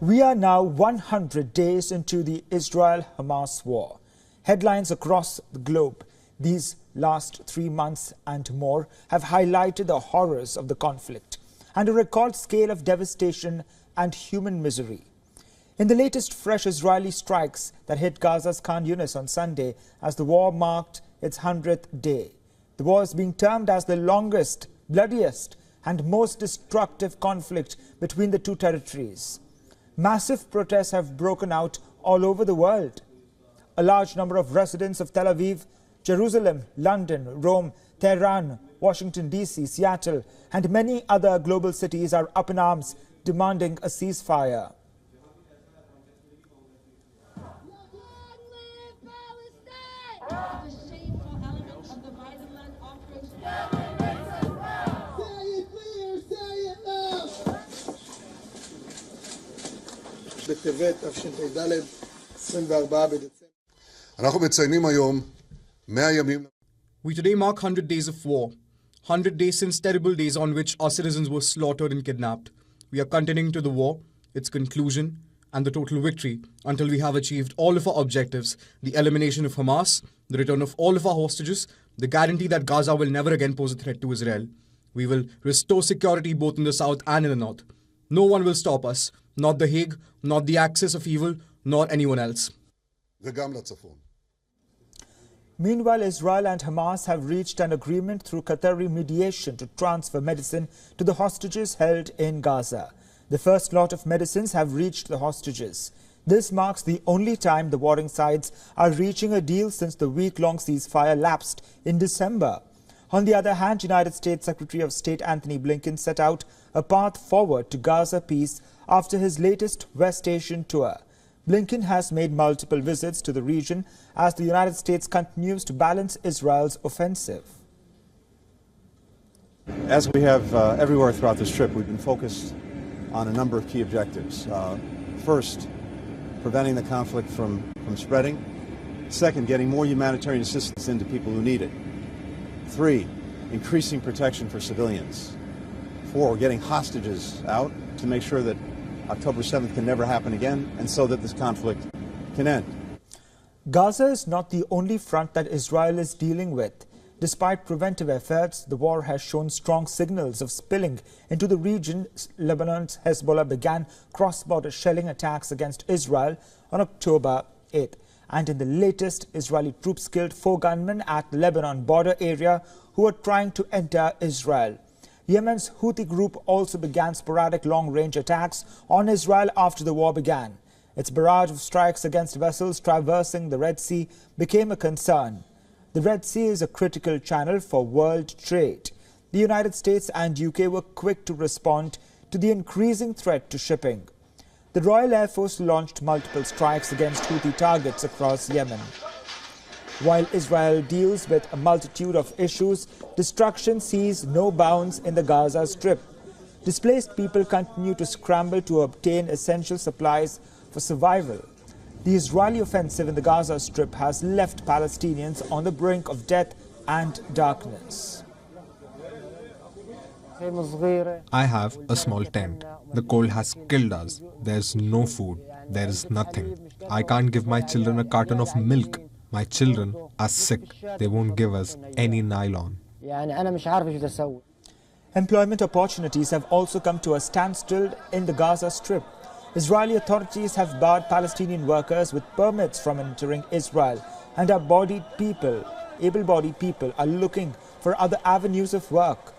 We are now 100 days into the Israel-Hamas war. Headlines across the globe these last 3 months and more have highlighted the horrors of the conflict and a record scale of devastation and human misery. In the latest fresh Israeli strikes that hit Gaza's Khan Yunis on Sunday as the war marked its 100th day, the war is being termed as the longest, bloodiest and most destructive conflict between the two territories. Massive protests have broken out all over the world. A large number of residents of Tel Aviv, Jerusalem, London, Rome, Tehran, Washington, D.C., Seattle, and many other global cities are up in arms demanding a ceasefire. בטבת תשפ"ד 24 בדצמבר. אנחנו מציינים היום 100 ימים. We today mark 100 days of war, 100 days since terrible days on which our citizens were slaughtered and kidnapped. We are continuing to the war, its conclusion, and the total victory until we have achieved all of our objectives, the elimination of Hamas, the return of all of our hostages, the guarantee that Gaza will never again pose a threat to Israel. We will restore security both in the south and in the north. No one will stop us, not The Hague, not the axis of evil, nor anyone else. וגם לצפון. Meanwhile, Israel and Hamas have reached an agreement through Qatari mediation to transfer medicine to the hostages held in Gaza. The first lot of medicines have reached the hostages. This marks the only time the warring sides are reaching a deal since the week-long ceasefire lapsed in December. On the other hand, United States Secretary of State Anthony Blinken set out a path forward to Gaza peace after his latest West Asian tour. Blinken has made multiple visits to the region as the United States continues to balance Israel's offensive. As we have everywhere throughout this trip, we've been focused on a number of key objectives. First, preventing the conflict from spreading. Second, getting more humanitarian assistance into people who need it. 3, increasing protection for civilians. 4, getting hostages out to make sure that October 7th can never happen again, and so that this conflict can end. Gaza is not the only front that Israel is dealing with. Despite preventive efforts, the war has shown strong signals of spilling into the region. Lebanon's Hezbollah began cross-border shelling attacks against Israel on October 8th. And in the latest, Israeli troops killed 4 gunmen at the Lebanon border area who were trying to enter Israel. Yemen's Houthi group also began sporadic long-range attacks on Israel after the war began. Its barrage of strikes against vessels traversing the Red Sea became a concern. The Red Sea is a critical channel for world trade. The United States and UK were quick to respond to the increasing threat to shipping. The Royal Air Force launched multiple strikes against Houthi targets across Yemen. While Israel deals with a multitude of issues, destruction sees no bounds in the Gaza Strip. Displaced people continue to scramble to obtain essential supplies for survival. The Israeli offensive in the Gaza Strip has left Palestinians on the brink of death and darkness. I have a small tent. The cold has killed us. There's no food. There is nothing. I can't give my children a carton of milk. My children are sick. They won't give us any nylon. Employment opportunities have also come to a standstill in the Gaza Strip. Israeli authorities have barred Palestinian workers with permits from entering Israel, and able-bodied people are looking for other avenues of work.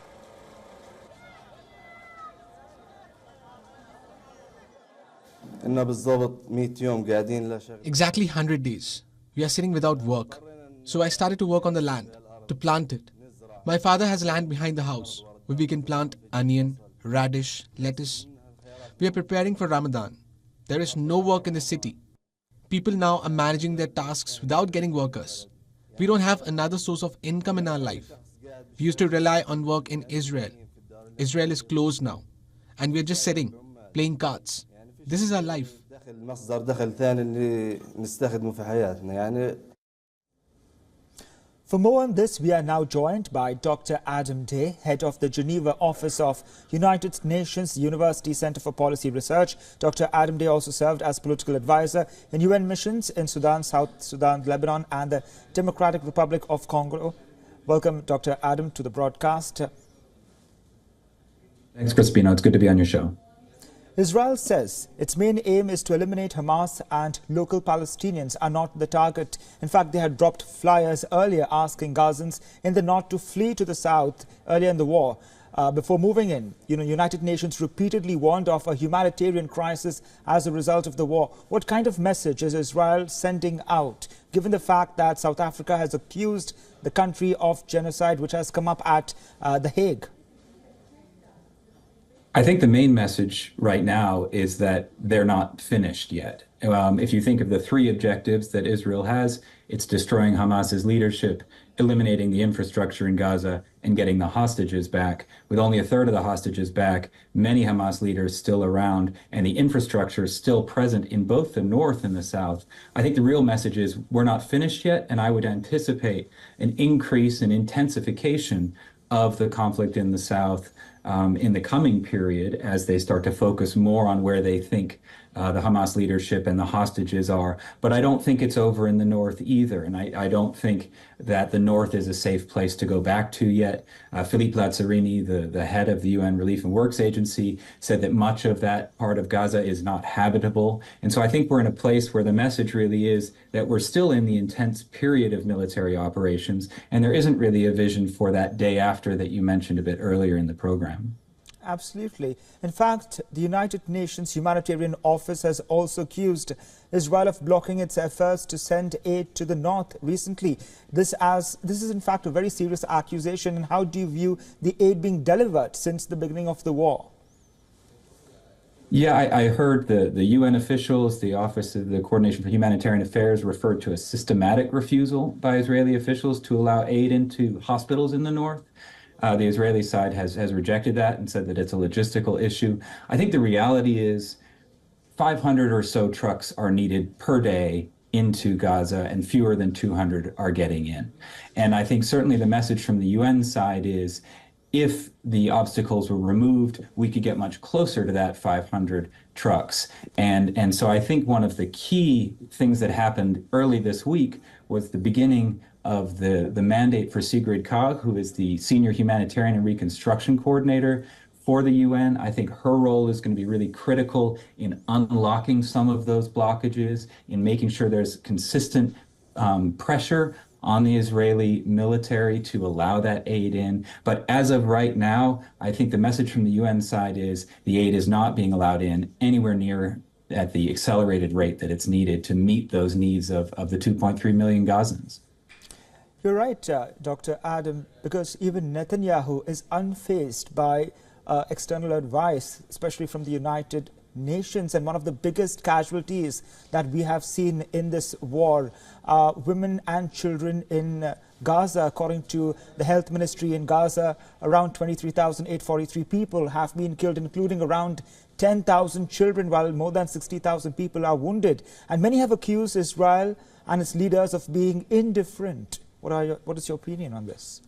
Exactly 100 days. We are sitting without work. So I started to work on the land, to plant it. My father has land behind the house, where we can plant onion, radish, lettuce. We are preparing for Ramadan. There is no work in the city. People now are managing their tasks without getting workers. We don't have another source of income in our life. We used to rely on work in Israel. Israel is closed now. And we are just sitting, playing cards. This is our life. For more on this, we are now joined by Dr. Adam Day, head of the Geneva office of United Nations University Center for Policy Research. Dr. Adam Day also served as political advisor in UN missions in Sudan, South Sudan, Lebanon, and the Democratic Republic of Congo. Welcome, Dr. Adam, to the broadcast. Thanks, Crispino. It's good to be on your show. Israel says its main aim is to eliminate Hamas and local Palestinians are not the target. In fact, they had dropped flyers earlier asking Gazans in the north to flee to the south earlier in the war. Before moving in, United Nations repeatedly warned of a humanitarian crisis as a result of the war. What kind of message is Israel sending out, given the fact that South Africa has accused the country of genocide, which has come up at The Hague? I think the main message right now is that they're not finished yet. If you think of the three objectives that Israel has, it's destroying Hamas's leadership, eliminating the infrastructure in Gaza, and getting the hostages back. With only a third of the hostages back, many Hamas leaders still around, and the infrastructure still present in both the north and the south. I think the real message is we're not finished yet, and I would anticipate an increase in intensification of the conflict in the south in the coming period as they start to focus more on where they think the Hamas leadership and the hostages are. But I don't think it's over in the north either. And I don't think that the north is a safe place to go back to yet. Philippe Lazzarini, the head of the UN Relief and Works Agency, said that much of that part of Gaza is not habitable. And so I think we're in a place where the message really is that we're still in the intense period of military operations, and there isn't really a vision for that day after that you mentioned a bit earlier in the program. Absolutely. In fact, the United Nations Humanitarian Office has also accused Israel of blocking its efforts to send aid to the north recently. This is in fact a very serious accusation. And how do you view the aid being delivered since the beginning of the war? Yeah, I heard the UN officials, the Office of the Coordination for Humanitarian Affairs, referred to a systematic refusal by Israeli officials to allow aid into hospitals in the north. The Israeli side has rejected that and said that it's a logistical issue. I think the reality is 500 or so trucks are needed per day into Gaza, and fewer than 200 are getting in. And I think certainly the message from the UN side is if the obstacles were removed, we could get much closer to that 500 trucks. And so I think one of the key things that happened early this week was the beginning of the mandate for Sigrid Kaag, who is the Senior Humanitarian and Reconstruction Coordinator for the UN. I think her role is going to be really critical in unlocking some of those blockages, in making sure there's consistent pressure on the Israeli military to allow that aid in. But as of right now, I think the message from the UN side is the aid is not being allowed in anywhere near at the accelerated rate that it's needed to meet those needs of the 2.3 million Gazans. You're right, Dr. Adam, because even Netanyahu is unfazed by external advice, especially from the United Nations. And one of the biggest casualties that we have seen in this war, women and children in Gaza. According to the health ministry in Gaza, around 23,843 people have been killed, including around 10,000 children, while more than 60,000 people are wounded. And many have accused Israel and its leaders of being indifferent. What is your opinion on this?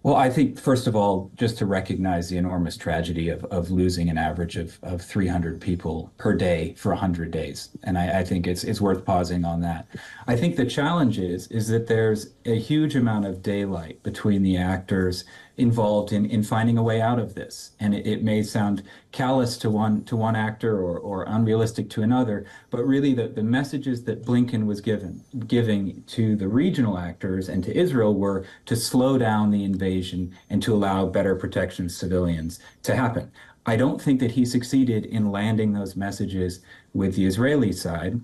Well, I think, first of all, just to recognize the enormous tragedy of losing an average of 300 people per day for 100 days. And I think it's worth pausing on that. I think the challenge is that there's a huge amount of daylight between the actors involved in finding a way out of this. And it may sound callous to one actor or unrealistic to another, but really the messages that Blinken was giving to the regional actors and to Israel were to slow down the invasion and to allow better protection of civilians to happen. I don't think that he succeeded in landing those messages with the Israeli side.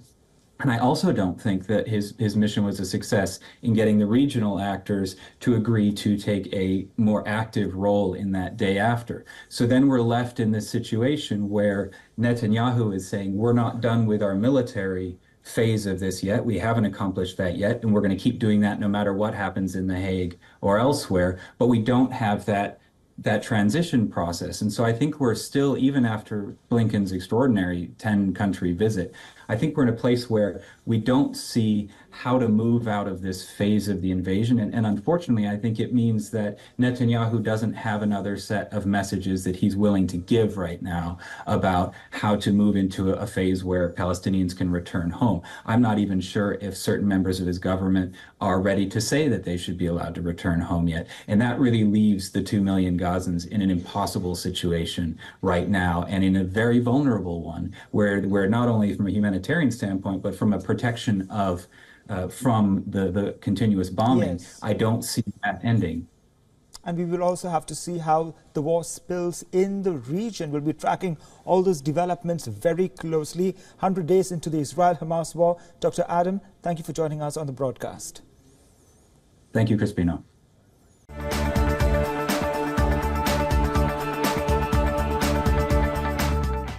And I also don't think that his mission was a success in getting the regional actors to agree to take a more active role in that day after. So then we're left in this situation where Netanyahu is saying, we're not done with our military phase of this yet. We haven't accomplished that yet. And we're going to keep doing that no matter what happens in The Hague or elsewhere. But we don't have that that transition process. And so I think we're still, even after Blinken's extraordinary 10-country visit, I think we're in a place where we don't see how to move out of this phase of the invasion. And unfortunately, I think it means that Netanyahu doesn't have another set of messages that he's willing to give right now about how to move into a phase where Palestinians can return home. I'm not even sure if certain members of his government are ready to say that they should be allowed to return home yet. And that really leaves the 2 million Gazans in an impossible situation right now, and in a very vulnerable one, where not only from a humanitarian standpoint, but from a protection of from the continuous bombing, Yes. I don't see that ending. And we will also have to see how the war spills in the region. We'll be tracking all those developments very closely. 100 days into the Israel-Hamas war. Dr. Adam, thank you for joining us on the broadcast. Thank you, Crispino.